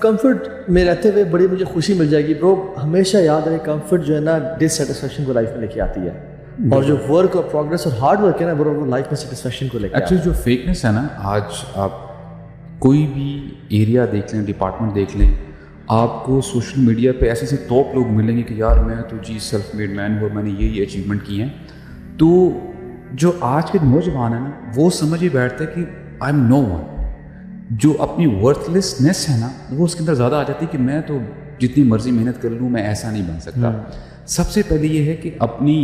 Comfort میں رہتے ہوئے بڑی مجھے خوشی مل جائے گی برو. ہمیشہ یاد رہے کمفرٹ جو ہے نا ڈسسیٹسفیکشن کو لائف میں لے کے آتی ہے, اور جو ورک اور پروگرس اور ہارڈ ورک ہے نا برو وہ لائف میں سیٹسفیکشن کو لے کے. ایکچولی جو فیکنس ہے نا, آج آپ کوئی بھی ایریا دیکھ لیں, ڈپارٹمنٹ دیکھ لیں, آپ کو سوشل میڈیا پہ ایسے ٹاپ لوگ ملیں گے کہ یار میں تو جی سیلف میڈ مین ہوں, میں نے یہ اچیومنٹ کی ہیں. تو جو آج کے نوجوان ہیں نا وہ سمجھ ہی بیٹھتا ہے کہ آئی ایم نو ون. جو اپنی ورتھ لیسنیس ہے نا وہ اس کے اندر زیادہ آ جاتی ہے کہ میں تو جتنی مرضی محنت کر لوں میں ایسا نہیں بن سکتا. سب سے پہلے یہ ہے کہ اپنی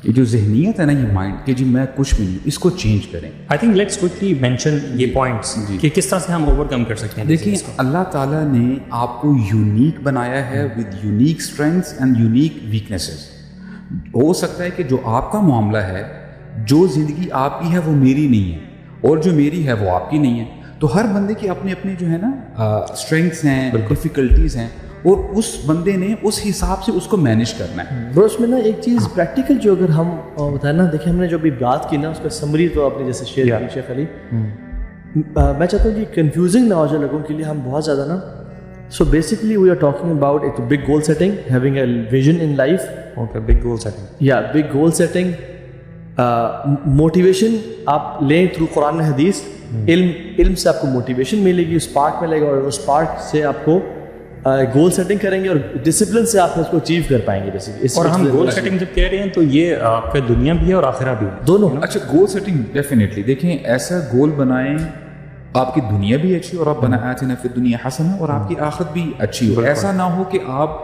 یہ جو ذہنیت ہے نا, یہ مائنڈ کہ جی میں کچھ بھی نہیں, اس کو چینج کریں. I think let's quickly mention یہ پوائنٹس کہ کس طرح سے ہم اوور کم کر سکتے ہیں. دیکھیں اللہ تعالیٰ نے آپ کو یونیک بنایا ہے with unique strengths and unique weaknesses. ہو سکتا ہے کہ جو آپ کا معاملہ ہے, جو زندگی آپ کی ہے وہ میری نہیں ہے, اور جو میری ہے وہ آپ کی نہیں ہے. تو ہر بندے کی اپنے اپنے جو ہے نا اسٹرینگس ہیں, ڈفیکلٹیز ہیں, اور اس بندے نے اس حساب سے اس کو مینیج کرنا ہے. برو اس میں نا ایک چیز پریکٹیکل جو اگر ہم بتائیں نا, دیکھیں ہم نے جو بھی بات کی نا اس کا سمری تو اپنی جیسے شیئر کی شیخ علی, میں چاہتا ہوں کہ کنفیوزنگ نہ ہو جائے لوگوں کے لیے ہم بہت زیادہ نا. So basically we are talking about ایک big goal setting, having a vision in life. Okay, big goal setting, یا بگ گول سیٹنگ, موٹیویشن آپ لیں تھرو قرآن حدیث. علم سے آپ کو موٹیویشن ملے گی, اسپارک ملے گا, اور اس اسپارک سے آپ کو گول سیٹنگ کریں گے, اور ڈسپلن سے آپ اس کو اچیو کر پائیں گے بیسکلی. اور ہم گول سیٹنگ جب کہہ رہے ہیں تو یہ آپ کا دنیا بھی ہے اور آخرہ بھی ہے, دونوں. اچھا, گول سیٹنگ ڈیفینیٹلی دیکھیں ایسا گول بنائیں آپ کی دنیا بھی اچھی, اور آپ آتنا فی الدنیا حسنہ, اور آپ کی آخرت بھی اچھی ہو. ایسا نہ ہو کہ آپ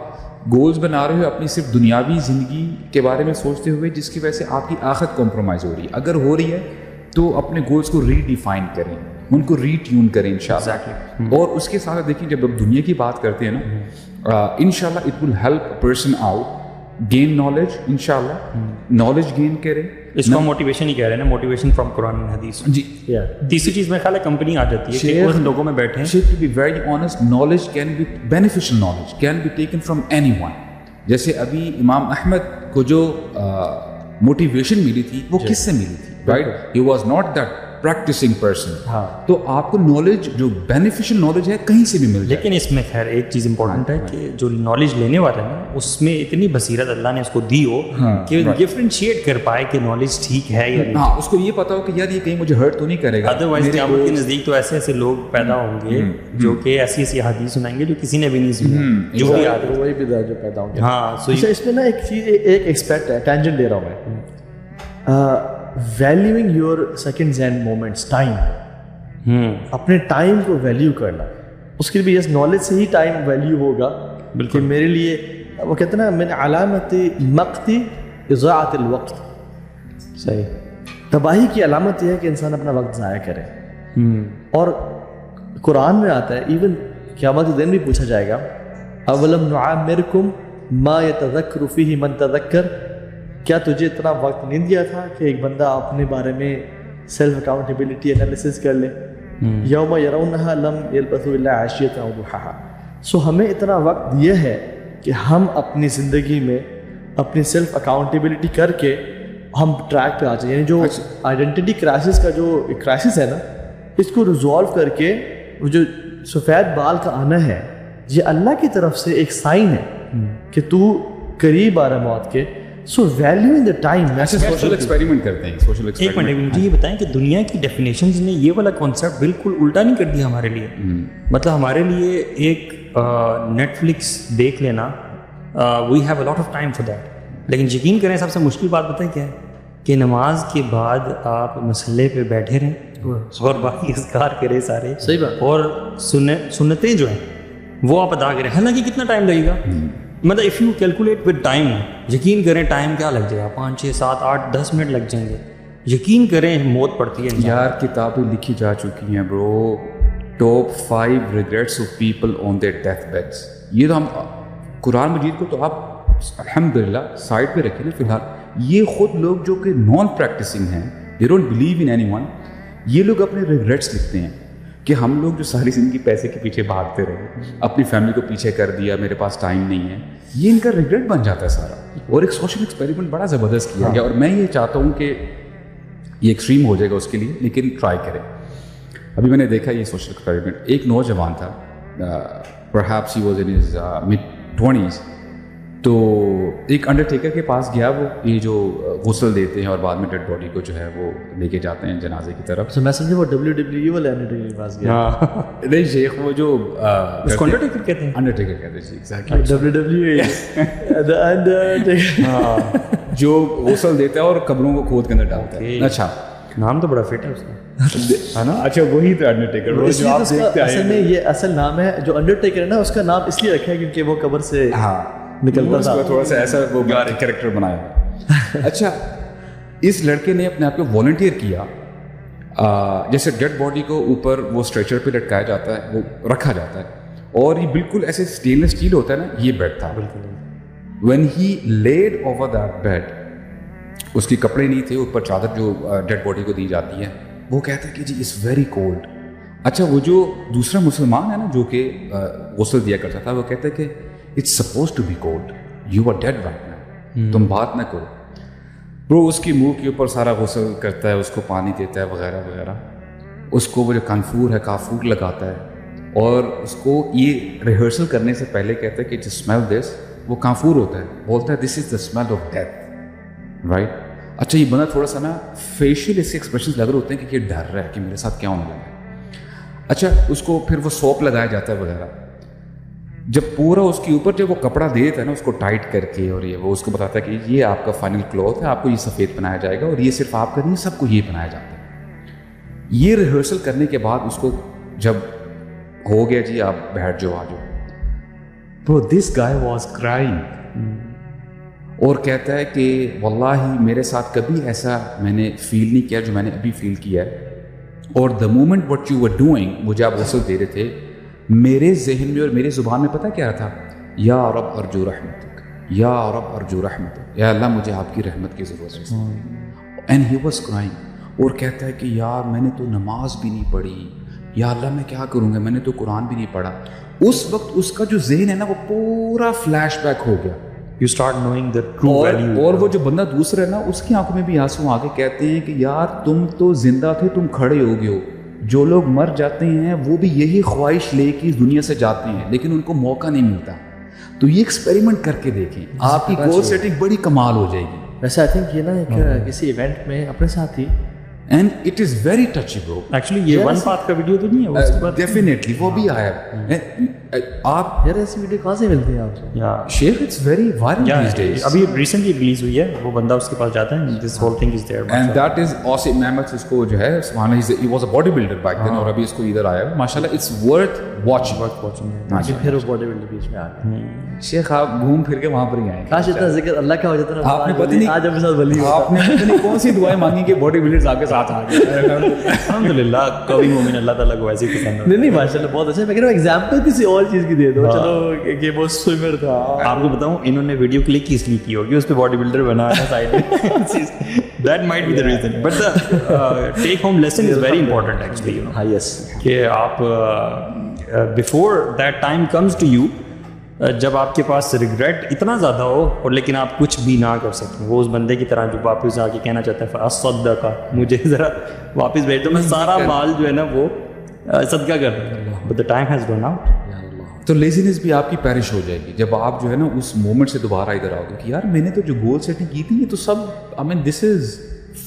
گولز بنا رہے ہو اپنی صرف دنیاوی زندگی کے بارے میں سوچتے ہوئے, جس کی وجہ سے آپ کی آخرت کمپرومائز ہو رہی ہے. اگر ہو رہی ہے تو اپنے گولز کو ری ڈیفائن کریں, ان کو ری ٹیون کریں انشاءاللہ. اور اس کے ساتھ دیکھیں جب آپ دنیا کی بات کرتے ہیں نا, انشاءاللہ it will help a person out gain knowledge. انشاءاللہ نالج گین کریں. اس کو موٹیویشن ہی کہہ رہے ہیں نا, موٹیویشن فرام قرآن اینڈ حدیث. جی, تیسری چیز میں خیال ہے کمپنی آ جاتی ہے کہ ان لوگوں میں بیٹھے ہیں. To be very honest, knowledge can be beneficial, knowledge can be taken from any one. جیسے ابھی امام احمد کو جو موٹیویشن ملی تھی وہ کس سے ملی تھی, right? He was not that practising person. تو آپ کو نالج جو بینیفیشل نالج ہے کہیں سے بھی مل جائے. لیکن اس میں خیر ایک چیز امپورٹنٹ ہے کہ جو نالج لینے والا ہے نا اس میں اتنی بصیرت اللہ نے اس کو دی ہو کہ ڈفرینشیٹ کر پائے کہ نالج ٹھیک ہے یا نہیں. ہاں, اس کو یہ پتا ہو کہ یار یہ کہیں مجھے ہرٹ تو نہیں کرے گا. ادروائز قیامت کے نزدیک تو ایسے ایسے لوگ پیدا ہوں گے جو کہ ایسی ایسی حدیث سنائیں گے جو کسی نے بھی نہیں سنی, جو بھی آتے وہی بھی جو پیدا ہوں گے. ہاں, اچھا اس میں نا ایک چیز, ایک ایکسپیکٹ ہے, ٹینجنٹ دے رہا ہوں میں. Valuing your seconds and moments, time. اپنے ٹائم کو ویلیو کرنا, اس کے لیے یس نالج سے ہی ٹائم ویلیو ہوگا. بالکل, میرے لیے وہ کہتے ہیں نا من علامت مقتی اضاعت الوقت. صحیح, تباہی کی علامت یہ ہے کہ انسان اپنا وقت ضائع کرے. اور قرآن میں آتا ہے ایون قیامت کے دن بھی پوچھا جائے گا, اولم نعمرکم ما یتذکر فیہ من تذکر, کیا تجھے اتنا وقت نہیں دیا تھا کہ ایک بندہ اپنے بارے میں سیلف اکاؤنٹیبلٹی انالیسس کر لے. یوم یرونہا لم یلبثوا الا عشیۃ او ضحاہا. سو ہمیں اتنا وقت دیا ہے کہ ہم اپنی زندگی میں اپنی سیلف اکاؤنٹیبلٹی کر کے ہم ٹریک پہ آ جائیں. یعنی جو آئیڈینٹی کرائسس کا جو کرائسس ہے نا, اس کو ریزالو کر کے وہ جو سفید بال کا آنا ہے یہ اللہ کی طرف سے ایک سائن ہے کہ تو قریب آ رہا موت کے. So value in the time. Social experiment کرتے ہیں, سوشل ایکسپیریمنٹ. ایک منٹ مجھے یہ بتائیں کہ دنیا کی ڈیفینیشنز نے یہ والا کانسیپٹ بالکل الٹا نہیں کر دیا ہمارے لیے. مطلب ہمارے لیے ایک نیٹ فلکس دیکھ لینا, we have a lot of time for that. لیکن یقین کریں سب سے مشکل بات بتائیں کیا ہے کہ نماز کے بعد آپ مسئلے پہ بیٹھے رہیں اور باقی اذکار کریں سارے. صحیح بات. اور سنتیں جو ہیں وہ آپ ادا کریں, حالانکہ کتنا ٹائم لگے گا. مطلب if you calculate with time, یقین کریں ٹائم کیا لگ جائے گا, 5 6 7 8 10 منٹ لگ جائیں گے. یقین کریں موت پڑتی ہے یار. کتابیں لکھی جا چکی ہیں bro, top 5 regrets of people on their death beds. یہ تو ہم قرآن مجید کو تو آپ الحمدللہ سائڈ پہ رکھیں نا فی الحال. یہ خود لوگ جو کہ نان پریکٹسنگ ہیں, they don't believe in any one, یہ لوگ اپنے ریگریٹس لکھتے ہیں کہ ہم لوگ جو ساری زندگی پیسے کے پیچھے بھاگتے رہے, اپنی فیملی کو پیچھے کر دیا, میرے پاس ٹائم نہیں ہے, یہ ان کا ریگریٹ بن جاتا ہے سارا. اور ایک سوشل ایکسپیریمنٹ بڑا زبردست کیا گیا, اور میں یہ چاہتا ہوں کہ یہ ایکسٹریم ہو جائے گا اس کے لیے, لیکن ٹرائی کریں. ابھی میں نے دیکھا یہ سوشل ایکسپیریمنٹ. ایک نوجوان تھا, perhaps he was in his mid-20s, تو ایک انڈرٹیکر کے پاس گیا وہ, یہ جو غسل دیتے ہیں اور بعد میں ڈیڈ باڈی کو جو ہے وہ لے کے جاتے ہیں جنازے کی طرف. تو میں سمجھا وہ WWE والے انڈرٹیکر کے پاس گیا. نہیں شیخ, وہ جو اس کو انڈرٹیکر کہتے ہیں. انڈرٹیکر کہتے ہیں جی, ایگزیکٹلی WWE the Undertaker. جو غسل دیتا ہے اور قبروں کو کھود کے اندر ڈالتا ہے. اچھا, نام تو بڑا فٹ ہے اس کا, ہے نا. اچھا وہی تو انڈرٹیکر, وہ جو آپ دیکھتے ہیں. اصل میں یہ اصل نام ہے جو انڈرٹیکر ہے نا, اس کا نام اس لیے رکھا ہے کیونکہ وہ قبر سے نکلتا تھا, تھوڑا سا ایسا وہ کریکٹر بنایا. اچھا, اس لڑکے نے اپنے آپ کو والنٹیئر کیا. جیسے ڈیڈ باڈی کو اوپر وہ اسٹریچر پہ لٹکایا جاتا ہے, وہ رکھا جاتا ہے, اور یہ بالکل ایسے اسٹینلیس اسٹیل ہوتا ہے نا, یہ بیڈ تھا. When he laid over that bed, اس کی کپڑے نہیں تھے, اوپر چادر جو ڈیڈ باڈی کو دی جاتی ہے, وہ کہتا ہے کہ جی اٹس ویری کولڈ. اچھا, وہ جو دوسرا مسلمان ہے نا جو کہ غسل دیا کرتا تھا, وہ کہتا ہے کہ it's suppose to be cold, you are dead right now, تم بات نہ کرو. برو اس کی منہ کے اوپر سارا غسل کرتا ہے, اس کو پانی دیتا ہے وغیرہ وغیرہ. اس کو وہ جو کافور لگاتا ہے, اور اس کو یہ ریہرسل کرنے سے پہلے کہتا ہے کہ جس اسمیل دس, وہ کافور ہوتا ہے, بولتا ہے this is the smell of death, right. اچھا, یہ بندہ تھوڑا سا نا فیشیل اس کے ایکسپریشنز لگ رہے ہوتے ہیں کہ یہ ڈر رہا ہے کہ میرے ساتھ کیا ہونے لگا. اچھا, اس کو پھر وہ سوپ لگایا جاتا ہے وغیرہ. جب پورا اس کے اوپر جب وہ کپڑا دے دیتا ہے نا اس کو ٹائٹ کر کے, اور یہ وہ اس کو بتاتا ہے کہ یہ آپ کا فائنل کلوتھ ہے, آپ کو یہ سفید پہنایا جائے گا, اور یہ صرف آپ کا نہیں, سب کو یہ پہنایا جاتا ہے. یہ ریہرسل کرنے کے بعد اس کو جب ہو گیا جی آپ بیٹھ جاؤ, آ جاؤ, تو دس گائے واز کرائنگ, اور کہتا ہے کہ واللہ میرے ساتھ کبھی ایسا میں نے فیل نہیں کیا جو میں نے ابھی فیل کیا ہے. اور the moment what you were doing, مجھے آپ غسل دے رہے تھے, میرے ذہن میں اور میری زبان میں پتہ کیا تھا, یا رب ارجو رحمتک, یا رب ارجو رحمتک, یا اللہ مجھے آپ کی رحمت کی ضرورت ہے. اینڈ ہی واز کرائنگ, اور کہتا ہے کہ یار میں نے تو نماز بھی نہیں پڑھی, یا اللہ میں کیا کروں گا, میں نے تو قرآن بھی نہیں پڑھا. اس وقت اس کا جو ذہن ہے نا وہ پورا فلیش بیک ہو گیا. You start knowing the true value. اور وہ جو بندہ دوسرا ہے نا, اس کی آنکھوں میں بھی آنسو آ کے کہتے ہیں کہ یار تم تو زندہ تھے, تم کھڑے ہو گئے ہو. جو لوگ مر جاتے ہیں وہ بھی یہی خواہش لے کے اس دنیا سے جاتے ہیں, لیکن ان کو موقع نہیں ملتا. تو یہ ایکسپیریمنٹ کر کے دیکھیں, آپ کی گول سیٹنگ بڑی کمال ہو جائے گی. ویسے آئی تھنک یہ نا ایک کسی ایونٹ میں اپنے ساتھ ہی, and it is very touchy bro. Actually یہ ون پاتھ کا ویڈیو تو نہیں ہے, ڈیفینیٹلی وہ بھی آیا. آپ یار ایسی ویڈیو کہاں سے ملتی ہے آپ کو؟ Sheikh it's very viral these days. ابھی ریسنٹلی ریلیز ہوئی ہے, وہ بندہ اس کے پاس جاتا ہے, this whole thing is there, and that is awesome. Muhammad اس کو جو ہے سبحان اللہ, he was a body builder back then, اور ابھی اس کو ادھر آیا ہے ماشاءاللہ. It's worth watching. پھر وہ باڈی بلڈر بیچ میں آ گئے. شیخ آپ گھوم پھر کے وہاں پر ہی آئے. کاش اتنا ذکر اللہ کا ہو جاتا نا, آپ نے پتہ نہیں آج اپنے ساتھ ولی ہوتا. آپ نے پتہ نہیں کون سی دعائیں مانگی کہ باڈی بلڈرز آپ کے ساتھ آ گئے. الحمدللہ کبھی مومن اللہ تعالیٰ کو ایسے ہی پسند. نہیں ماشاءاللہ بہت اچھا. میں کہہ رہا ہوں ایگزامپل کسی اور چیز کی دے دو, چلو کہ وہ سوئمر تھا. آپ کو بتاؤں انہوں نے ویڈیو کلک اس لیے کی ہوگی, اس پہ باڈی بلڈر بنا ہے سائڈ میں. That might be the reason, but the take home lesson is very important actually, you know. ہاں یس, کہ آپ before that time comes to you, جب آپ کے پاس ریگریٹ اتنا زیادہ ہو اور لیکن آپ کچھ بھی نہ کر سکیں, وہ اس بندے کی طرح جو واپس آ کے کہنا چاہتا ہے اصدقہ, مجھے ذرا واپس بھیج دو, میں سارا مال جو ہے نا وہ صدقہ کر دوں. But the time has gone out. تو لیزینس بھی آپ کی پیرش ہو جائے گی جب آپ جو ہے نا اس مومنٹ سے دوبارہ ادھر آؤ گے کہ یار میں نے تو جو گول سیٹنگ کی تھی یہ تو سب, آئی مین دس از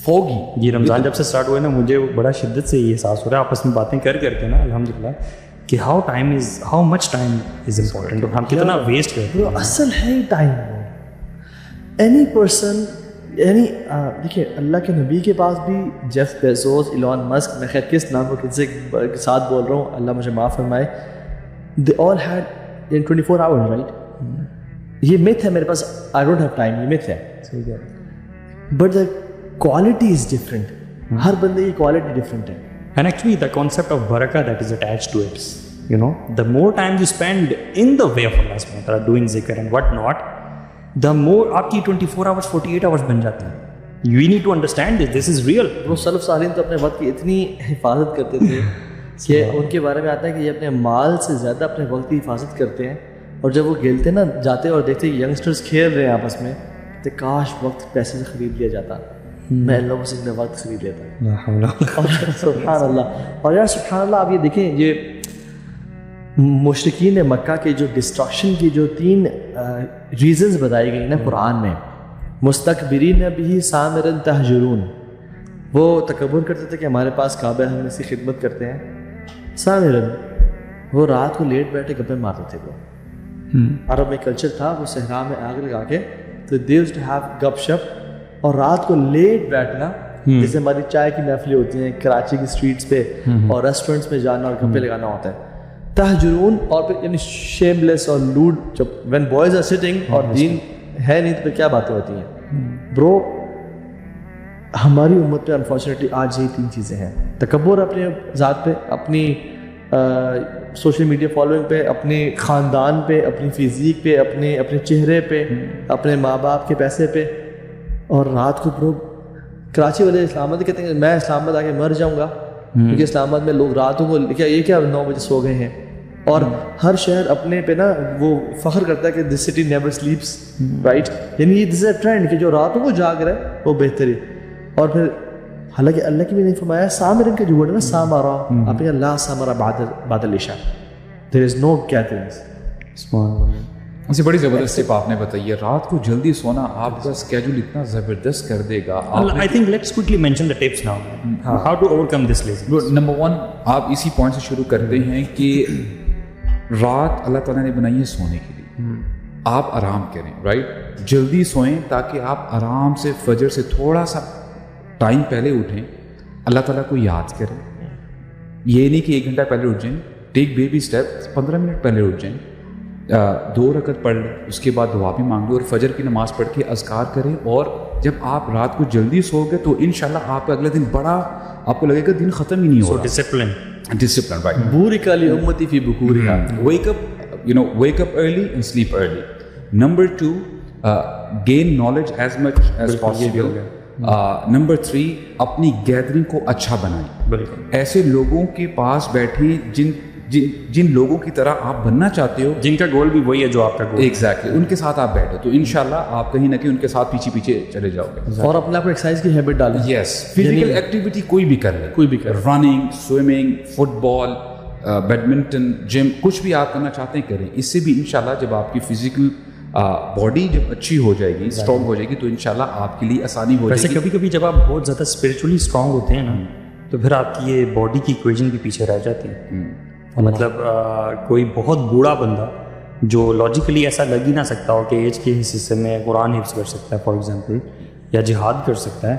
فوگی. یہ رمضان جب سے اسٹارٹ ہوا ہے نا, مجھے بڑا شدت سے یہ احساس ہو رہا ہے آپس میں باتیں کر کے نا الحمدللہ, کہ how much time is important, ہم کتنا ویسٹ کرتے ہیں. اصل ہے ہی ٹائم. اینی پرسن, یعنی دیکھیے اللہ کے نبی کے پاس بھی, جیف بیزوس, ایلون مسک, میں خیر کس نام کو کن سے ساتھ بول رہا ہوں, اللہ مجھے معاف فرمائے, they all had in 24 hours, right? یہ myth ہے میرے پاس, I don't have time, یہ myth ہے. But the quality is different. ہر بندے کی quality different ہے. And actually the concept of barakah that is attached to it, you know, the more time you spend in the way of Allah subhanahu wa ta'ala doing zikr and what not, the more آپ کی 24 hours 48 hours بن جاتے ہیں. You need to understand this is real. وہ سلف صالحین تو اپنے وقت کی اتنی حفاظت کرتے تھے کہ ان کے بارے میں آتا ہے کہ یہ اپنے مال سے زیادہ اپنے وقت کی حفاظت کرتے ہیں, اور جب وہ کھیلتے نا جاتے اور دیکھتے ینگسٹرز کھیل رہے ہیں آپس میں, تو کاش وقت پیسے سے خرید لیا جاتا. میں ان لوگوں سے اپنے وقت سے بھی لیتا ہوں. سبحان اللہ. اور یار سبحان اللہ آپ یہ دیکھیں یہ مشرکین مکہ کے جو ڈسٹرکشن کی جو 3 ریزنز بتائی گئی نا قرآن میں, مستکبرین بہ سامرا تہجرون, وہ تکبر کرتے تھے کہ ہمارے پاس کعبہ ہے ہم اس کی خدمت کرتے ہیں. سامرا وہ رات کو لیٹ بیٹھے گپے مارتے تھے. وہ عرب میں کلچر تھا, وہ صحرا میں آگ لگا کے تو دے یوزڈ ٹو ہیو گپ شپ, اور رات کو لیٹ بیٹھنا جیسے ہماری چائے کی محفلیں ہوتی ہیں کراچی کی اسٹریٹس پہ اور ریسٹورینٹس میں جانا اور گپے لگانا ہوتا ہے. تہجرون اور پھر یعنی شیم لیس اور لوڈ, جب وین بوائز آر سٹنگ اور دین ہے نہیں تو پھر کیا باتیں ہوتی ہیں. برو ہماری امت پہ انفارچونیٹلی آج یہی 3 چیزیں ہیں. تکبر اپنے ذات پہ, اپنی سوشل میڈیا فالوئنگ پہ, اپنے خاندان پہ, اپنی فزیک پہ, اپنے چہرے پہ, اپنے ماں باپ کے پیسے پہ. اور رات کو برو کراچی والے اسلام آباد کہتے ہیں میں اسلام آباد آ کے مر جاؤں گا, کیونکہ اسلام آباد میں لوگ راتوں کو کیا 9 بجے سو گئے ہیں. اور ہر شہر اپنے پہ نا وہ فخر کرتا ہے کہ دس سٹی نیور سلیپس, رائٹ. یعنی دس از اے ٹرینڈ کہ جو راتوں کو جاگ رہا ہے وہ بہتر ہے. اور پھر حالانکہ اللہ کی بھی نہیں فرمایا سامرن کا جو ورڈ ہے نا سامارا, آپ نے لا سامارا بعد العشاء, دیر از نو گیدرنگس. اسے بڑی زبردست ٹپ آپ نے بتائی ہے. رات کو جلدی سونا آپ کا اسکیجول اتنا زبردست کر دے گا. I think let's quickly mention the tips now. How to overcome this laziness. Number 1 آپ اسی پوائنٹ سے شروع کرتے ہیں کہ رات اللہ تعالیٰ نے بنائی ہے سونے کے لیے. آپ آرام کریں, رائٹ. جلدی سوئیں تاکہ آپ آرام سے فجر سے تھوڑا سا ٹائم پہلے اٹھیں, اللہ تعالیٰ کو یاد کریں. یہ نہیں کہ 1 گھنٹہ پہلے اٹھ جائیں, ٹیک بیبی اسٹیپ. 15 منٹ پہلے اٹھ جائیں, 2 رکعت پڑھ لیں, اس کے بعد دعا بھی مانگ لیں اور فجر کی نماز پڑھ کے اذکار کریں. اور جب آپ رات کو جلدی سو گے تو انشاءاللہ آپ کا اگلے دن بڑا آپ کو لگے گا دن ختم ہی نہیں ہو رہا. Discipline, right. بورک لامتی فی بکورها. wake up early and sleep early. Number 2, gain knowledge as much as possible. Number 3, اپنی گیدرنگ کو اچھا بنائیں. ایسے لوگوں کے پاس بیٹھیں جن لوگوں کی طرح آپ بننا چاہتے ہو, جن کا گول بھی وہی ہے جو آپ کا گول. ایگزیکٹلی, ان کے ساتھ آپ بیٹھو تو انشاءاللہ آپ کہیں نہ کہیں ان کے ساتھ پیچھے چلے جاؤ گے. اور اپنے آپ کو ایکسرسائز کی ہیبٹ ڈالیں. یس, فزیکل ایکٹیویٹی کوئی بھی کر لیں, رننگ, سوئمنگ, فٹ بال, بیڈمنٹن, جم, کچھ بھی آپ کرنا چاہتے ہیں کریں. اس سے بھی انشاءاللہ جب آپ کی فزیکل باڈی جب اچھی ہو جائے گی, اسٹرانگ ہو جائے گی, تو انشاءاللہ آپ کے لیے آسانی ہو جائے گی. ویسے کبھی کبھی جب آپ بہت زیادہ اسپریچولی اسٹرانگ ہوتے ہیں نا تو پھر آپ کی یہ باڈی کی ایکویژن بھی پیچھے رہ جاتی ہے. مطلب کوئی بہت بوڑھا بندہ جو لاجیکلی ایسا لگ ہی نہ سکتا ہو کہ ایج کے حصے میں قرآن حفظ کر سکتا ہے فار ایگزامپل, یا جہاد کر سکتا ہے,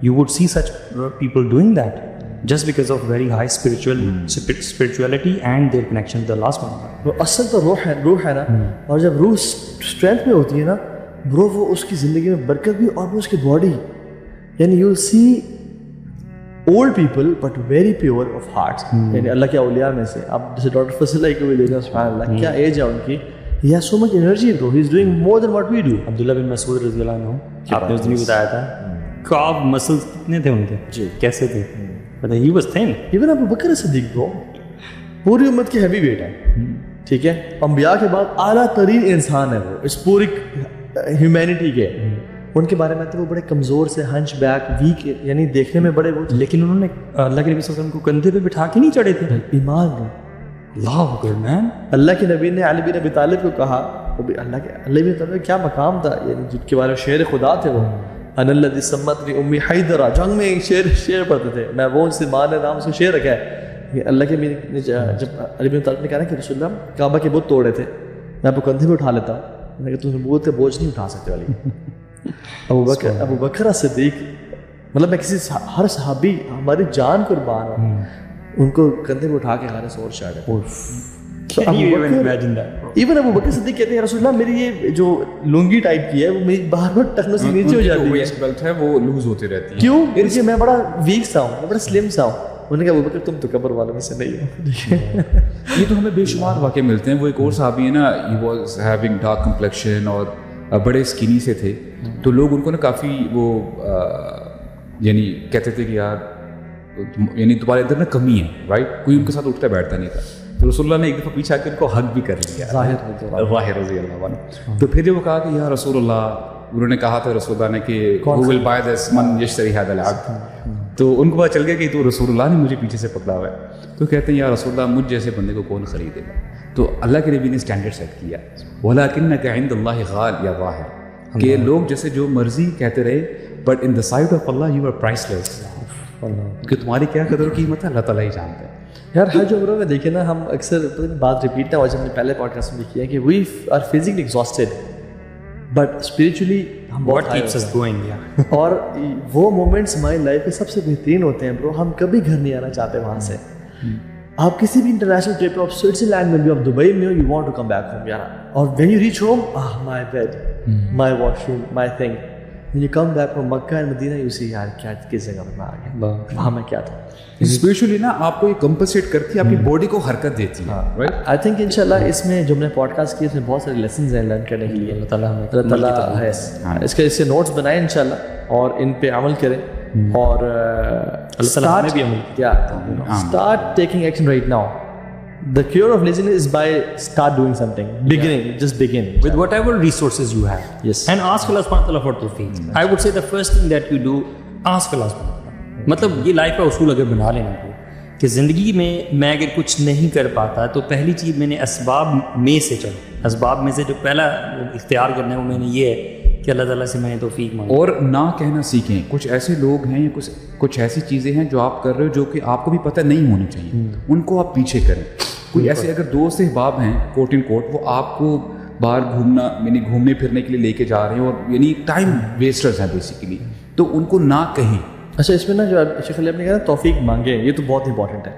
you would see such people doing that just because of very high spirituality and their connection to the Allah subhanahu wa ta'ala. اصل تو روح ہے نا, اور جب روح اسٹرینتھ میں ہوتی ہے نا برو, وہ اس کی زندگی میں برکت بھی, اور وہ اس کی باڈی, یعنی you see old people but very pure of hearts. یعنی اللہ کے اولیاء میں سے آپ جیسے ڈاکٹر فضل کو بھی دیکھیں, سبحان اللہ کیا ایج ہے ان کی, he has so much energy bro, he is doing more than what we do. عبداللہ بن مسعود رضی اللہ عنہ, آپ نے اس دن بتایا تھا کعب مسلز کتنے تھے ان کے, جی کیسے تھے, he was thin. Even ابو بکر صدیق برو پوری امت کی ہیوی ویٹ ہے, ٹھیک ہے, انبیاء کے بعد اعلیٰ ترین انسان ہے وہ اس پوری ہیومینٹی کے. ان کے بارے میں تو وہ بڑے کمزور سے, ہنچ بیک, ویک, یعنی دیکھنے میں بڑے وہ, لیکن انہوں نے اللہ کے نبی صلی اللہ علیہ وسلم کو کندھے پہ بٹھا کے نہیں چڑھے تھے. ایمان میں اللہ اکبر مین. اللہ کے نبی نے علی بن ابی طالب کو کہا, وہ بھی اللہ بن طالب کیا مقام تھا, یعنی جن کے بارے میں شعر خدا تھے وہ, ان الذی سمتنی امی حیدرہ, جنگ میں ایک شعر پڑھتے تھے, میں وہ ان سے ماں نے نام سے شعر رکھا ہے. اللہ کے نبی جب علی بن طالب نے کہا کہ رسول اللہ کعبہ کے بت توڑے تھے, میں آپ کو کندھے پہ اٹھا لیتا ہوں, میں نے کہا تم نبوت کا بوجھ نہیں اٹھا سکتے والی. ابو بکر صدیق, مطلب میں کسی ہر صحابی ہماری جان قربان ہوں, ان کو کندھے پہ اٹھا کے غار سور چاڑے. ایون ابو بکر صدیق کہتے ہیں رسول اللہ میری یہ جو لنگی ٹائپ کی ہے وہ میری باہر ٹخنوں سے نیچے ہو جاتی ہے, وہ لوز ہوتی رہتی ہے. کیوں؟ کیونکہ میں بڑا ویک سا ہوں, میں بڑا سلم سا ہوں. انہوں نے کہا ابو بکر تم تو قبر والوں میں سے نہیں ہو. یہ تو ہمیں بے شمار واقع ملتے ہیں. وہ ایک اور صحابی ہے نا, he was having dark complexion اور بڑے اسکینی سے تھے, تو لوگ ان کو نا کافی وہ یعنی کہتے تھے کہ یار یعنی تمہارے اندر نا کمی ہے, رائٹ, کوئی ان کے ساتھ اٹھتا بیٹھتا نہیں تھا. تو رسول اللہ نے ایک دفعہ پیچھے آ کے ان کو حق بھی کر لیا, ظاہر رضی اللہ عنہ. تو پھر جب وہ کہا کہ یا رسول اللہ انہوں نے کہا تھا رسول اللہ نے کہ who will buy this من یشتری هذا العبد, تو ان کو پتہ چل گیا کہ تو رسول اللہ نے مجھے پیچھے سے پکڑا ہوا ہے. تو کہتے ہیں یا رسول اللہ مجھ جیسے بندے کو کون خریدے گا. تو اللہ کے نبی نے اسٹینڈرڈ سیٹ کیا وَلَكِنَّكَ عِنْدَ اللَّهِ غَالٍ یا ظاہر, کہ لوگ جیسے جو مرضی کہتے رہے but in the sight of Allah you are priceless, کہ تمہاری کیا قدر و قیمت ہے اللہ تعالیٰ ہی جانتا ہے. یار حج عمرہ میں دیکھیں نا, ہم اکثر بات ریپیٹ نہ ہو جب ہم نے پہلے پوڈ کاسٹ میں کیا کہ we are physically exhausted but spiritually ہم بہت اور وہ مومنٹس ہماری لائف کے سب سے بہترین ہوتے ہیں برو. ہم کبھی گھر نہیں آنا چاہتے وہاں سے. آپ کسی بھی انٹرنیشنل ٹرپ پہ, آپ سوئٹزرلینڈ میں بھی, آپ دبئی میں ہو, you want to come back home یار. اور when you reach home, my bed, my washroom, my thing. When you come back from Makkah and Medina, you see یار کیا کس جگہ میں آ گیا, وہاں میں کیا تھا. اسپیشلی نا آپ کو یہ کمپنسیٹ کرتی ہے, آپ کی باڈی کو حرکت دیتی ہے, رائٹ. آئی تھنک ان شاء اللہ اس میں جو ہم نے پوڈ کاسٹ کیا اس میں بہت سارے لیسنز ہیں لرن کرنے کے لیے. اللہ تعالیٰ ہے اس کے نوٹس بنائیں ان شاء اللہ اور ان پہ عمل کریں, اور start taking action right now. The cure of laziness is by start doing something. Beginning, just begin. With whatever resources you have. Yes. And ask Allah subhanahu wa ta'ala for tawfiq. I would say the first thing that you do, ask Allah subhanahu wa ta'ala. مطلب یہ life کا اصول اگر بنا لینا کو کہ زندگی میں میں اگر کچھ نہیں کر پاتا تو پہلی چیز میں نے اسباب میں سے اسباب میں سے جو پہلا اختیار کرنا ہے وہ میں نے یہ ہے کہ اللہ تعالیٰ سے میں نے توفیق مانگا. اور نہ کہنا سیکھیں. کچھ ایسے لوگ ہیں یا کچھ ایسی چیزیں ہیں جو آپ کر رہے ہو جو کہ آپ کو بھی پتہ نہیں ہونی چاہیے, ان کو آپ پیچھے کریں. کوئی ایسے اگر دوست احباب ہیں کوٹ ان کوٹ, وہ آپ کو باہر گھومنا یعنی گھومنے پھرنے کے لیے لے کے جا رہے ہیں اور یعنی ٹائم ویسٹرز ہیں بیسیکلی, تو ان کو نہ کہیں. اچھا اس میں نا جو شیخ علی نے کہا توفیق مانگیں, یہ تو بہت امپورٹنٹ ہے.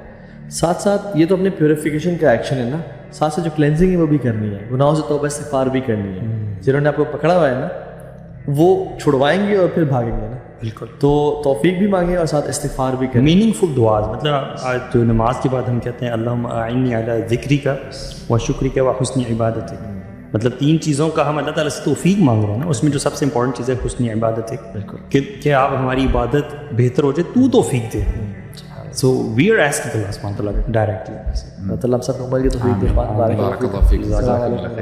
ساتھ ساتھ یہ تو اپنے پیوریفیکیشن کا ایکشن ہے نا, ساتھ ساتھ جو کلینزنگ ہے وہ بھی کرنی ہے, گناہوں سے توبہ استغفار بھی کرنی ہے. جنہوں نے آپ کو پکڑا ہوا ہے نا وہ چھڑوائیں گے اور پھر بھاگیں گے نا. بالکل. تو توفیق بھی مانگیں اور ساتھ استغفار بھی کریں. میننگ فل دعا, مطلب آج جو نماز کے بعد ہم کہتے ہیں اللہم اعنی علی ذکرک و شکرک و حسن عبادتک, مطلب تین چیزوں کا ہم اللہ تعالیٰ سے توفیق مانگ رہے ہیں نا. اس میں جو سب سے امپورٹنٹ چیز ہے حسن عبادتک, بالکل, کہ آپ ہماری عبادت بہتر ہو جائے, تو توفیق دے. سو وی آر asking اللہ سبحانہ وتعالیٰ ڈائریکٹلی. اللہ تعالیٰ ہم سب کو عمل کی توفیق دے. بارک اللہ فیک. السلام علیکم.